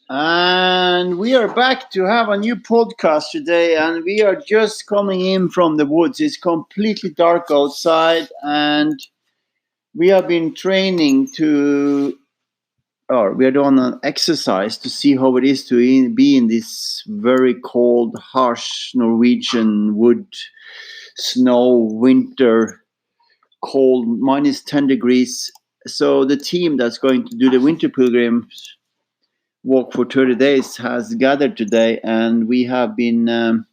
And we are back to have a new podcast today, and we are just coming in from the woods. It's completely dark outside, and we have been training we are doing an exercise to see how it is to be in this very cold, harsh Norwegian wood, snow, winter, cold, minus 10 degrees. So the team that's going to do the winter pilgrims walk for 30 days has gathered today, and we have been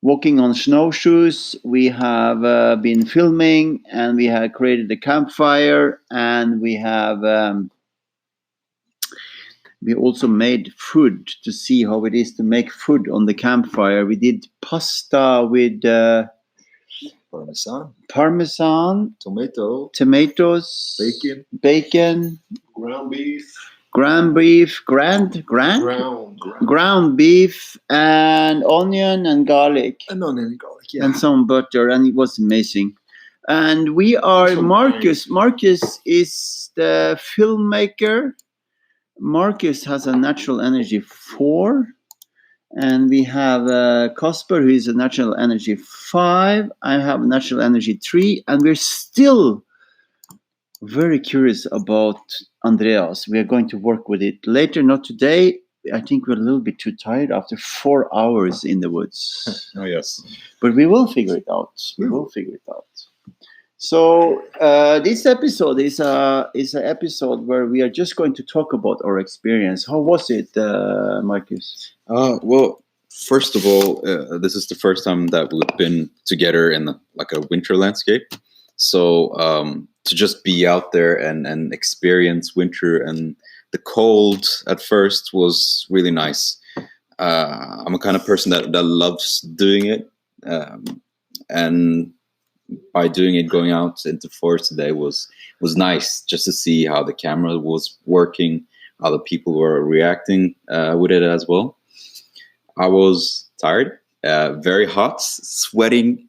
walking on snowshoes. We have been filming, and we have created a campfire, and we also made food to see how it is to make food on the campfire. We did pasta with parmesan, tomatoes, bacon, ground beef, and onion and garlic, and some butter, and it was amazing. And we are Marcus. Marcus is the filmmaker. Marcus has a Natural Energy 4, and we have Kasper, who is a Natural Energy 5. I have Natural Energy 3, and we're still very curious about Andreas. We are going to work with it later, not today. I think we're a little bit too tired after 4 hours in the woods. Oh, yes. But we will figure it out. So this episode is an episode where we are just going to talk about our experience. How was it, Marcus? Well, first of all, this is the first time that we've been together in a winter landscape. So to just be out there and experience winter and the cold at first was really nice. I'm a kind of person that loves doing it. And by doing it, going out into forest today was nice, just to see how the camera was working, how the people were reacting with it as well. I was tired, very hot, sweating.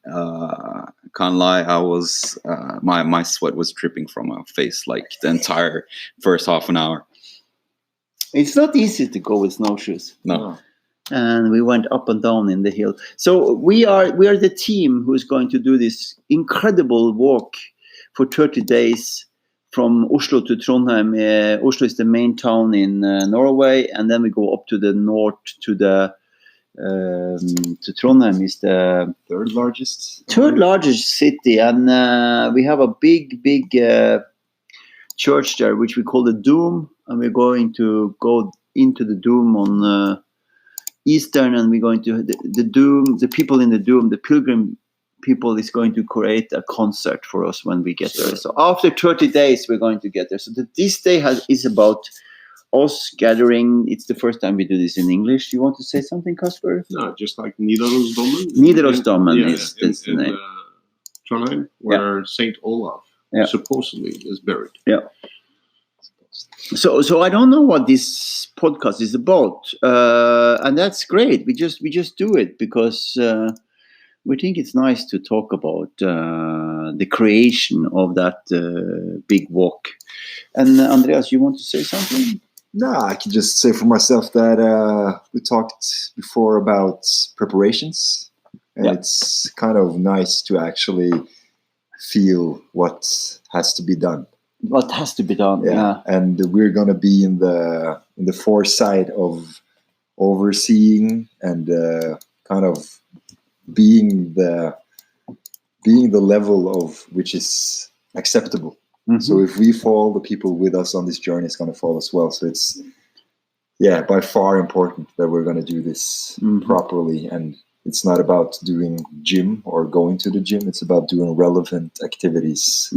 Can't lie, I was my sweat was dripping from my face like the entire first half an hour. It's not easy to go with snowshoes. No. And we went up and down in the hill. So we are the team who's going to do this incredible walk for 30 days from Oslo to Trondheim. Oslo is the main town in Norway, and then we go up to the north to Trondheim is the third largest city, and we have a big church there, which we call the Dome, and we're going to go into the Dome on Eastern, and we're going to the Dome. The people in the Dome, the pilgrim people, is going to create a concert for us when we get there. So after 30 days, we're going to get there. So this day is about us gathering. It's the first time we do this in English. You want to say something, Kasper? No, just like Nidarosdomen. Nidarosdomen is the name. Trondheim, where Saint Olaf supposedly is buried. Yeah. So I don't know what this podcast is about, and that's great. We just do it because we think it's nice to talk about the creation of that big walk. And Andreas, you want to say something? No, I can just say for myself that we talked before about preparations, and it's kind of nice to actually feel what has to be done. What has to be done? Yeah. And we're gonna be in the foresight of overseeing and kind of being the level of which is acceptable. Mm-hmm. So if we fall, the people with us on this journey is going to fall as well. So it's by far important that we're going to do this properly. And it's not about doing gym or going to the gym. It's about doing relevant activities,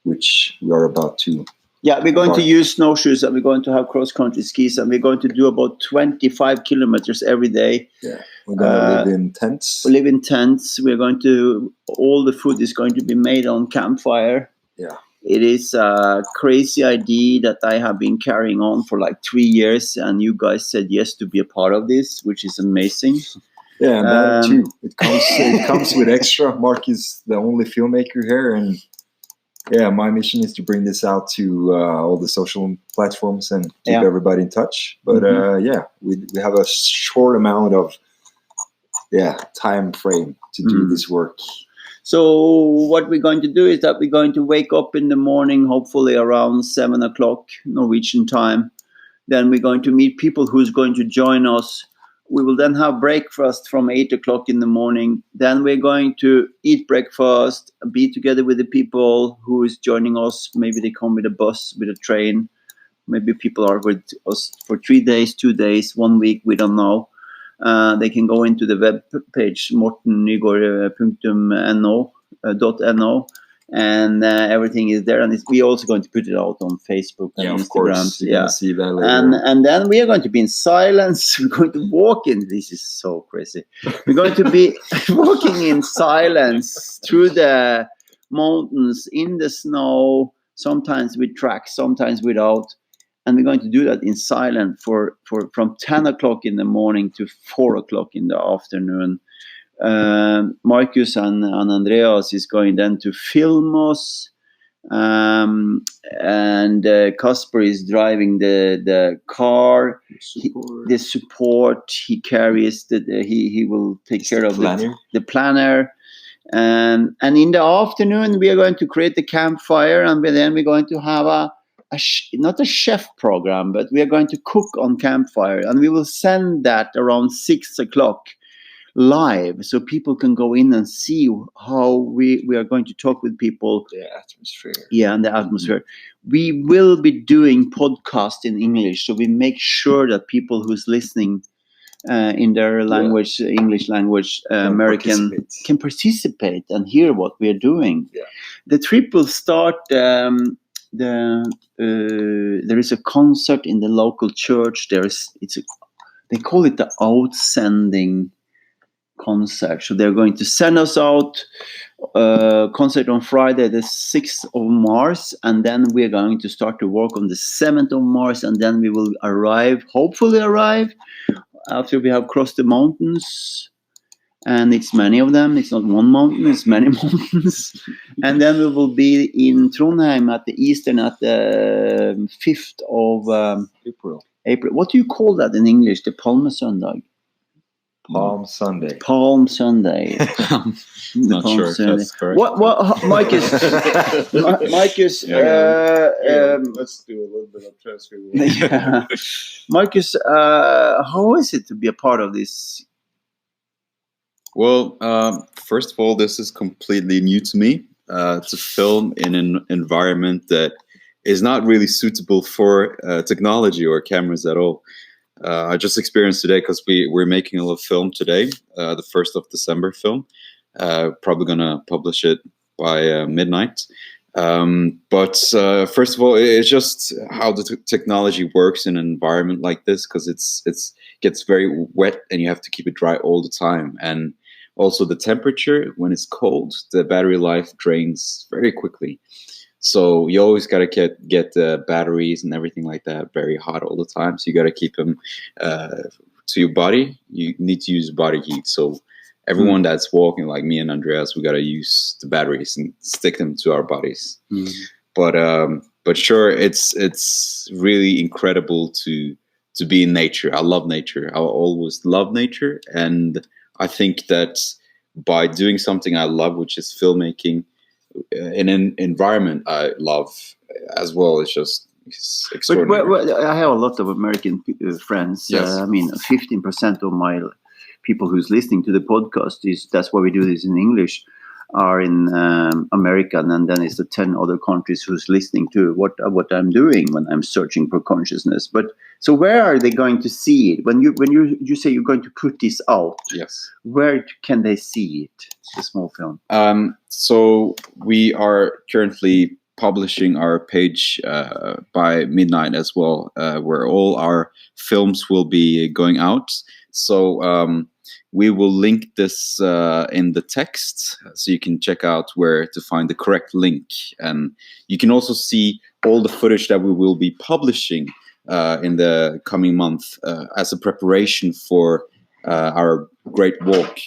which we are about to. Yeah, we're going to use snowshoes, and we're going to have cross-country skis, and we're going to do about 25 kilometers every day. Yeah, we're going to live in tents. We're going to, all the food is going to be made on campfire. Yeah. It is a crazy idea that I have been carrying on for like 3 years, and you guys said yes to be a part of this, which is amazing. Yeah, and that too. It comes with extra. Mark is the only filmmaker here, and yeah, my mission is to bring this out to all the social platforms and keep everybody in touch. But yeah, we have a short amount of time frame to do this work. So what we're going to do is that we're going to wake up in the morning, hopefully around 7 o'clock Norwegian time. Then we're going to meet people who's going to join us. We will then have breakfast from 8 o'clock in the morning. Then we're going to eat breakfast, be together with the people who is joining us. Maybe they come with a bus, with a train. Maybe people are with us for 3 days, 2 days, 1 week, we don't know. They can go into the web page mortennygård.no, and everything is there. And we're also going to put it out on Facebook and Instagram. Of course. You're going to see that later. And then we are going to be in silence. We're going to walk in. This is so crazy. We're going to be walking in silence through the mountains, in the snow, sometimes with tracks, sometimes without. And we're going to do that in silence from 10 o'clock in the morning to 4 o'clock in the afternoon. Marcus and Andreas is going then to film us. And Kasper is driving the car. The support he carries. He will take care of the planner. And in the afternoon, we are going to create the campfire. And then we're going to have not a chef program, but we are going to cook on campfire, and we will send that around 6 o'clock live, so people can go in and see how we are going to talk with people. The atmosphere. Yeah, and the atmosphere. We will be doing podcast in English, so we make sure that people who's listening in their language, English language, American, can participate and hear what we are doing. Yeah. The trip will start. There is a concert in the local church. They call it the outsending concert. So they're going to send us out concert on Friday, the 6th of March, and then we're going to start to work on the 7th of March, and then we will hopefully arrive after we have crossed the mountains. And it's many of them. It's not one mountain, it's many mountains. And then we will be in Trondheim at the Eastern at the 5th of April. What do you call that in English? The Palmesøndag? Palm Sunday. Palm Sunday. Not sure if that's correct. What, Marcus? Marcus. Let's do a little bit of transcribing. Yeah. Marcus, how is it to be a part of this? Well, first of all, this is completely new to me. To film in an environment that is not really suitable for technology or cameras at all. I just experienced today because we're making a little film today, the 1st of December film. Probably gonna publish it by midnight. But first of all, it's just how the technology works in an environment like this, because it's gets very wet and you have to keep it dry all the time. And also the temperature, when it's cold, the battery life drains very quickly. So you always got to get the batteries and everything like that very hot all the time. So you got to keep them to your body. You need to use body heat. So everyone that's walking like me and Andreas, we got to use the batteries and stick them to our bodies. But sure, it's really incredible to be in nature. I love nature. I always love nature, and I think that by doing something I love, which is filmmaking, in an environment I love as well, it's extraordinary. But I have a lot of American friends. Yes. 15% of my people who's listening to the podcast that's why we do this in English, are in America, and then it's the 10 other countries who's listening to what I'm doing when I'm searching for consciousness. But so where are they going to see it when you say you're going to put this out? Yes. Where can they see it? The small film. So we are currently publishing our page by midnight as well, where all our films will be going out. So we will link this in the text, so you can check out where to find the correct link. And you can also see all the footage that we will be publishing in the coming month as a preparation for our great walk.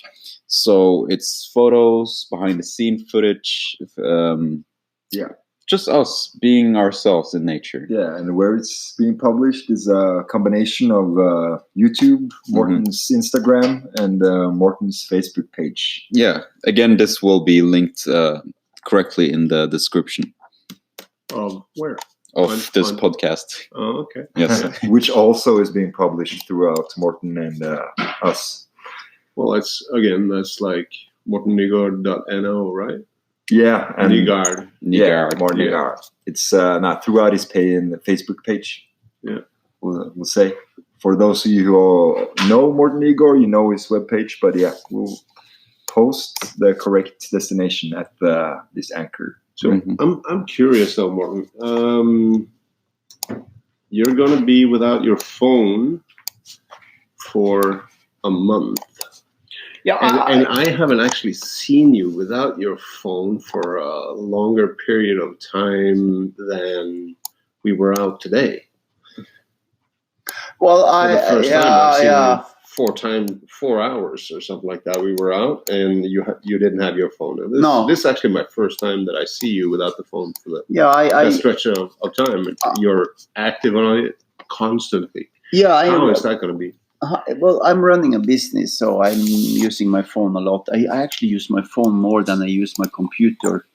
So it's photos, behind the scene footage, just us being ourselves in nature. Yeah, and where it's being published is a combination of YouTube, Morten's Instagram, and Morten's Facebook page. Yeah, again, this will be linked correctly in the description. Where? Of this podcast. Oh, okay. Yes. Which also is being published throughout Morten and us. Well, that's like Morten Nygård.no, right? Yeah, and Nygård. Yeah, Morten Nygård. It's not throughout his page in the Facebook page. Yeah, we'll say. For those of you who all know Morten Nygård, you know his webpage, but yeah, we'll post the correct destination at this anchor. So I'm curious though, Morten. You're gonna be without your phone for a month. Yeah, and I haven't actually seen you without your phone for a longer period of time than we were out today. Well, for the first time I've seen you 4 hours or something like that. We were out, and you didn't have your phone. This is actually my first time that I see you without the phone for that stretch of time. You're active on it constantly. Yeah, how is that going to be? Well, I'm running a business, so I'm using my phone a lot. I actually use my phone more than I use my computer,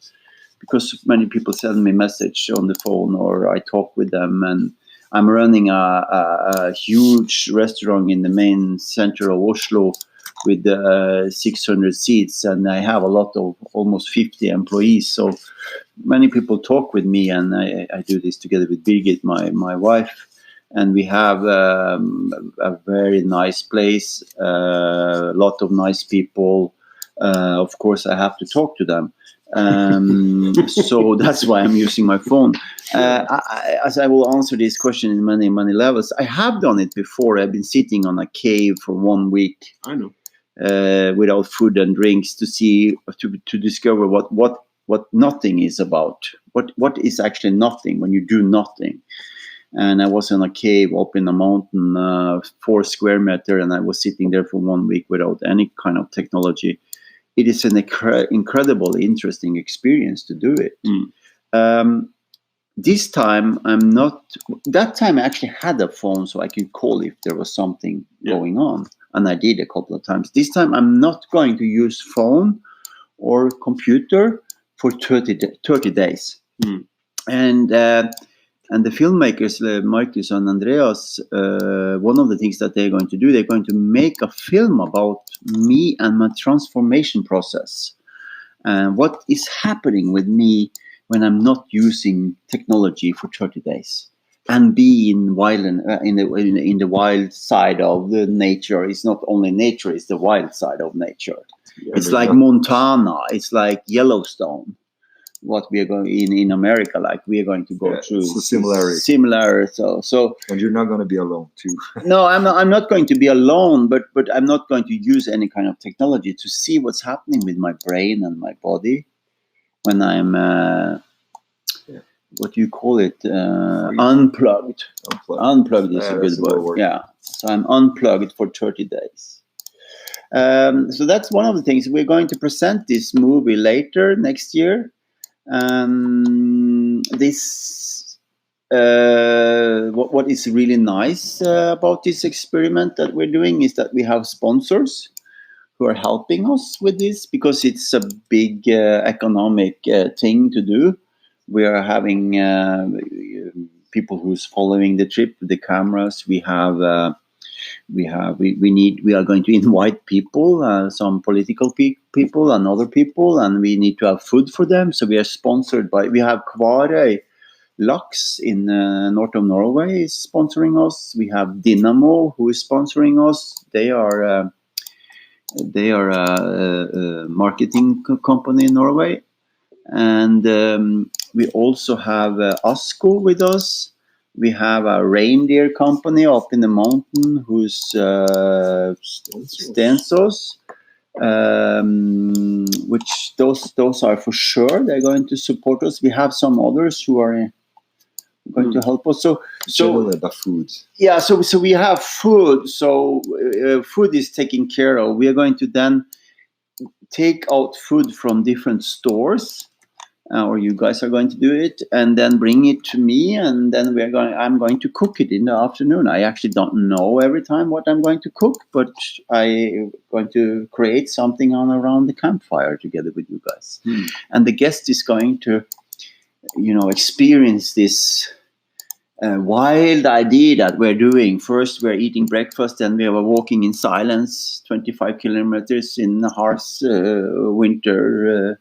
because many people send me message on the phone or I talk with them. And I'm running a huge restaurant in the main center of Oslo with 600 seats, and I have a lot of almost 50 employees. So many people talk with me, and I do this together with Birgit, my wife. And we have a very nice place, a lot of nice people. Of course, I have to talk to them. So that's why I'm using my phone. As I will answer this question in many, many levels, I have done it before. I've been sitting on a cave for 1 week. I know. Without food and drinks to discover what nothing is about. What is actually nothing when you do nothing. And I was in a cave up in a mountain, 4 square meters, and I was sitting there for 1 week without any kind of technology. It is an incredibly interesting experience to do it. This time, that time I actually had a phone, so I could call if there was something going on. And I did a couple of times. This time, I'm not going to use phone or computer for 30 days. And the filmmakers, Marcus and Andreas, one of the things that they're going to do, they're going to make a film about me and my transformation process. And what is happening with me when I'm not using technology for 30 days and be in the wild side of the nature. It's not only nature, it's the wild side of nature. Yeah, it's like Montana, it's like Yellowstone. What we are going in America, like we are going to go through. It's similar. So and you're not going to be alone too. No, I'm not going to be alone, but I'm not going to use any kind of technology to see what's happening with my brain and my body when I'm what do you call it? Unplugged. Unplugged is a good word. Yeah. So I'm unplugged for 30 days. So that's one of the things. We're going to present this movie later next year. What is really nice about this experiment that we're doing is that we have sponsors who are helping us with this, because it's a big economic thing to do. We are having people who's following the trip with the cameras. We are going to invite people, some political people and other people, and we need to have food for them. So we are sponsored we have Kvarøy Laks in north of Norway is sponsoring us. We have Dynamo who is sponsoring us. They are a marketing company in Norway. And we also have Asko with us. We have a reindeer company up in the mountain who's Stensos, which those are for sure. They're going to support us. We have some others who are going to help us. So about food. Yeah, so we have food. So food is taken care of. We are going to then take out food from different stores. or you guys are going to do it, and then bring it to me, and then I'm going to cook it in the afternoon. I actually don't know every time what I'm going to cook, but I'm going to create something around the campfire together with you guys. And the guest is going to, experience this wild idea that we're doing. First, we're eating breakfast, then we were walking in silence 25 kilometers in harsh winter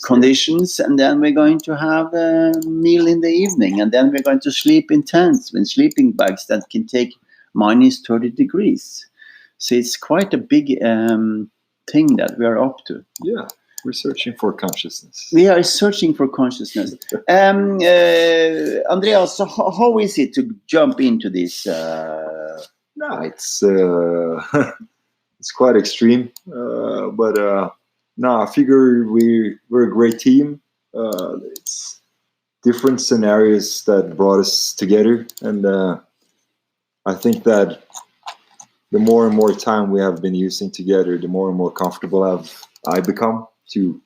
conditions, and then we're going to have a meal in the evening, and then we're going to sleep in tents with sleeping bags that can take minus 30 degrees. So it's quite a big thing that we are up to. Yeah, we're searching for consciousness. We are searching for consciousness. Andreas, so how is it to jump into this? No, it's it's quite extreme, but no, I figure we're a great team. It's different scenarios that brought us together, and I think that the more and more time we have been using together, the more and more comfortable I become to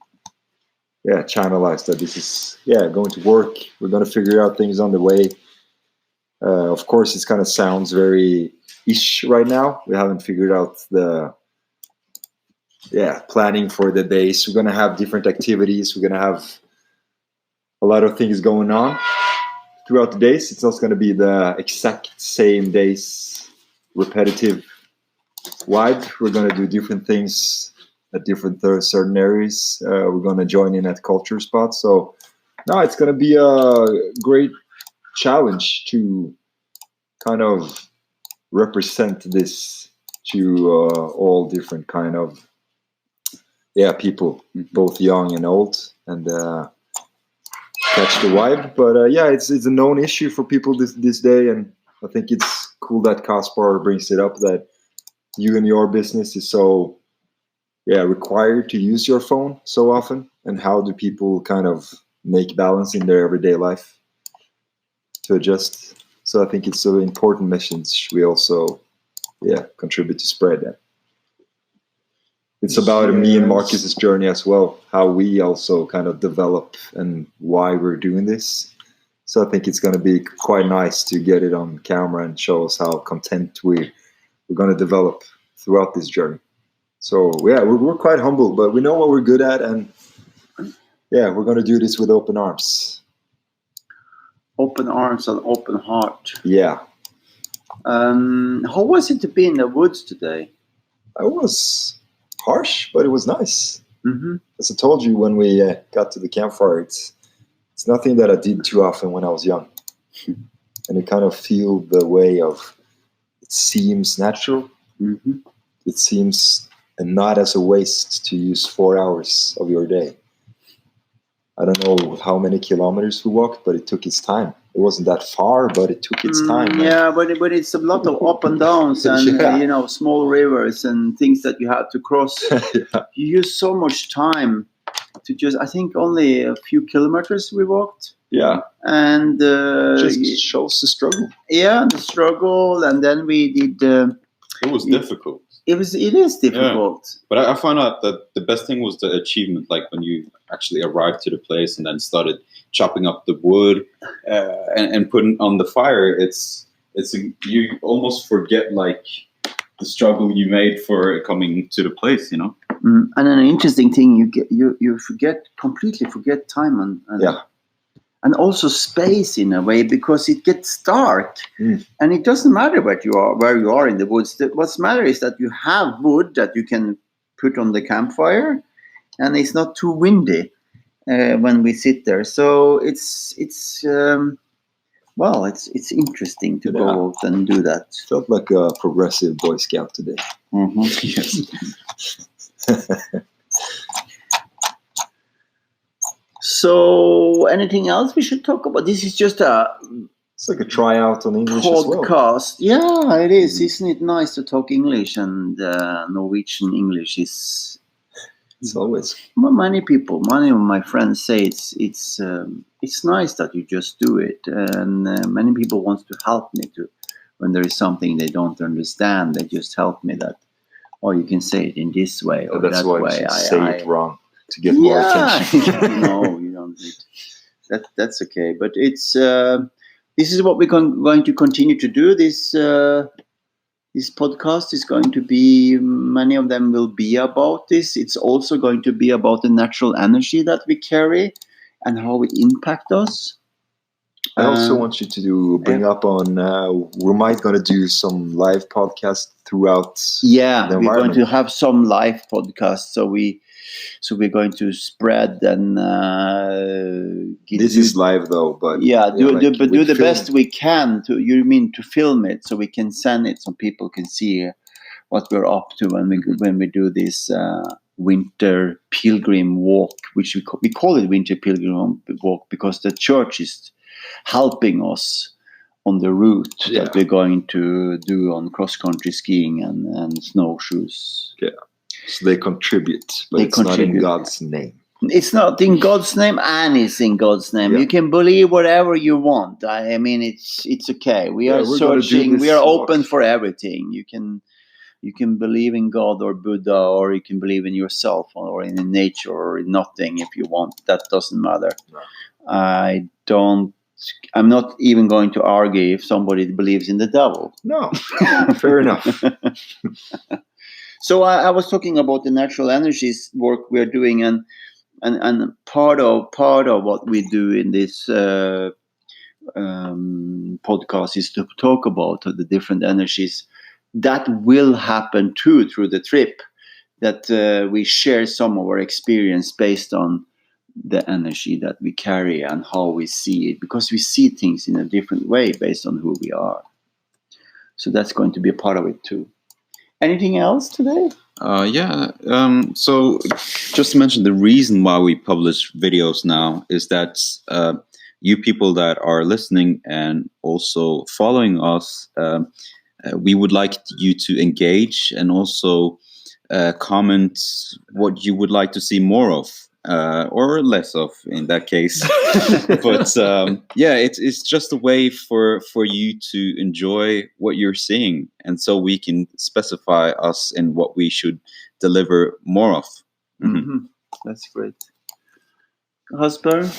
channelize that this is going to work. We're going to figure out things on the way. Of course, it kind of sounds very ish right now. We haven't figured out the planning for the days. We're going to have different activities. We're going to have a lot of things going on throughout the days. It's not going to be the exact same days, repetitive wide. We're going to do different things at different certain areas. We're going to join in at culture spots. So no, it's going to be a great challenge to kind of represent this to all different kind of people, both young and old, and catch the vibe. But it's a known issue for people this day, and I think it's cool that Kasper brings it up, that you and your business is so required to use your phone so often, and how do people kind of make balance in their everyday life to adjust. So I think it's an important message we also contribute to spread that. It's about me and Marcus's journey as well, how we also kind of develop and why we're doing this. So I think it's going to be quite nice to get it on camera and show us how content we're going to develop throughout this journey. So we're quite humble, but we know what we're good at, and we're going to do this with open arms. Open arms and open heart. Yeah. How was it to be in the woods today? I was harsh, but it was nice. Mm-hmm. As I told you when we got to the campfire, it's nothing that I did too often when I was young. And you kind of feel the way of, it seems natural. Mm-hmm. It seems not as a waste to use 4 hours of your day. I don't know how many kilometers we walked, but it took its time. It wasn't that far, but it took its time. But it's a lot of up and downs, and small rivers and things that you have to cross. You use so much time to just, I think only a few kilometers we walked. Yeah. And just shows the struggle. Yeah, the struggle, and then we did. It was difficult. It is difficult. Yeah. But I found out that the best thing was the achievement, like when you actually arrived to the place and then started chopping up the wood and putting on the fire. You almost forget like the struggle you made for coming to the place, And an interesting thing, you completely forget time and also space in a way, because it gets dark, and it doesn't matter where you are in the woods. What matters is that you have wood that you can put on the campfire, and it's not too windy when we sit there. So it's interesting to go out and do that. Felt like a progressive Boy Scout today. Mm-hmm. Yes. So, anything else we should talk about? This is just it's like a tryout on English podcast. As well. Yeah, it is. Isn't it nice to talk English? And Norwegian English is. It's always. Well, many of my friends say it's nice that you just do it, and many people want to help me to. When there is something they don't understand, they just help me that. Oh, you can say it in this way or that's that why way. You say it wrong to get more attention. No, you don't don't need. That's okay. But it's this is what we're going to continue to do. This podcast is going to be, many of them will be about this. It's also going to be about the natural energy that we carry and how it impacts us. I also want you to bring up on, we might going to do some live podcasts throughout the environment. We're going to have some live podcasts. So we're going to spread and this is live though, but do the best we can to film it so we can send it so people can see what we're up to when we do this winter pilgrim walk, which we call it winter pilgrim walk because the church is helping us on the route that we're going to do on cross-country skiing and snowshoes. Yeah. So they contribute, but it's not in God's name. It's not in God's name, and it's in God's name. Yeah. You can believe whatever you want. I mean, it's okay. We are searching. We are open for everything. You can believe in God or Buddha, or you can believe in yourself, or in nature, or in nothing if you want. That doesn't matter. No. I'm not even going to argue if somebody believes in the devil. No, fair enough. So I was talking about the natural energies work we're doing, and part of what we do in this podcast is to talk about the different energies that will happen too through the trip. That we share some of our experience based on the energy that we carry and how we see it, because we see things in a different way based on who we are. So that's going to be a part of it too. Anything else today? So just to mention, the reason why we publish videos now is that you people that are listening and also following us, we would like you to engage and also comment what you would like to see more of. Or less of in that case. But it's just a way for you to enjoy what you're seeing, and so we can specify us in what we should deliver more of. Mm-hmm. That's great. Kasper?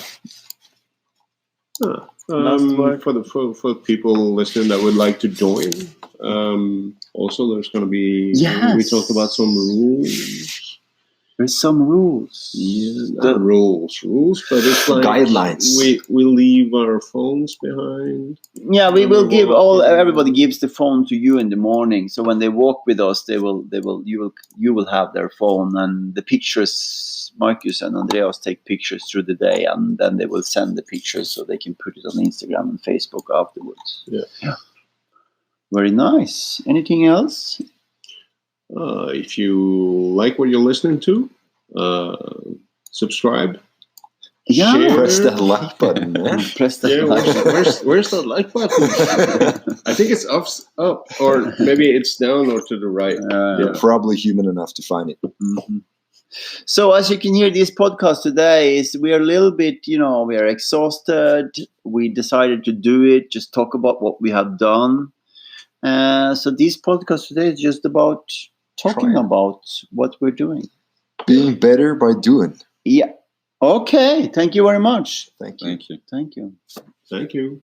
For people listening that would like to join, also there's going to be, we talked about some rules. There's some rules. Not rules, but it's like guidelines. We leave our phones behind. Yeah, we will give everybody gives the phone to you in the morning. So when they walk with us, you will have their phone, and the pictures. Marcus and Andreas take pictures through the day, and then they will send the pictures so they can put it on Instagram and Facebook afterwards. Yeah. Very nice. Anything else? If you like what you're listening to, subscribe. Yeah, share. Press that like button, man. Press that like button. Where's that like button? I think it's up, or maybe it's down or to the right. You're probably human enough to find it. Mm-hmm. So as you can hear, this podcast today is we are a little bit, we are exhausted. We decided to do it, just talk about what we have done. So this podcast today is just about talking about what we're doing. Being better by doing. Yeah. Okay. Thank you very much. Thank you. Thank you.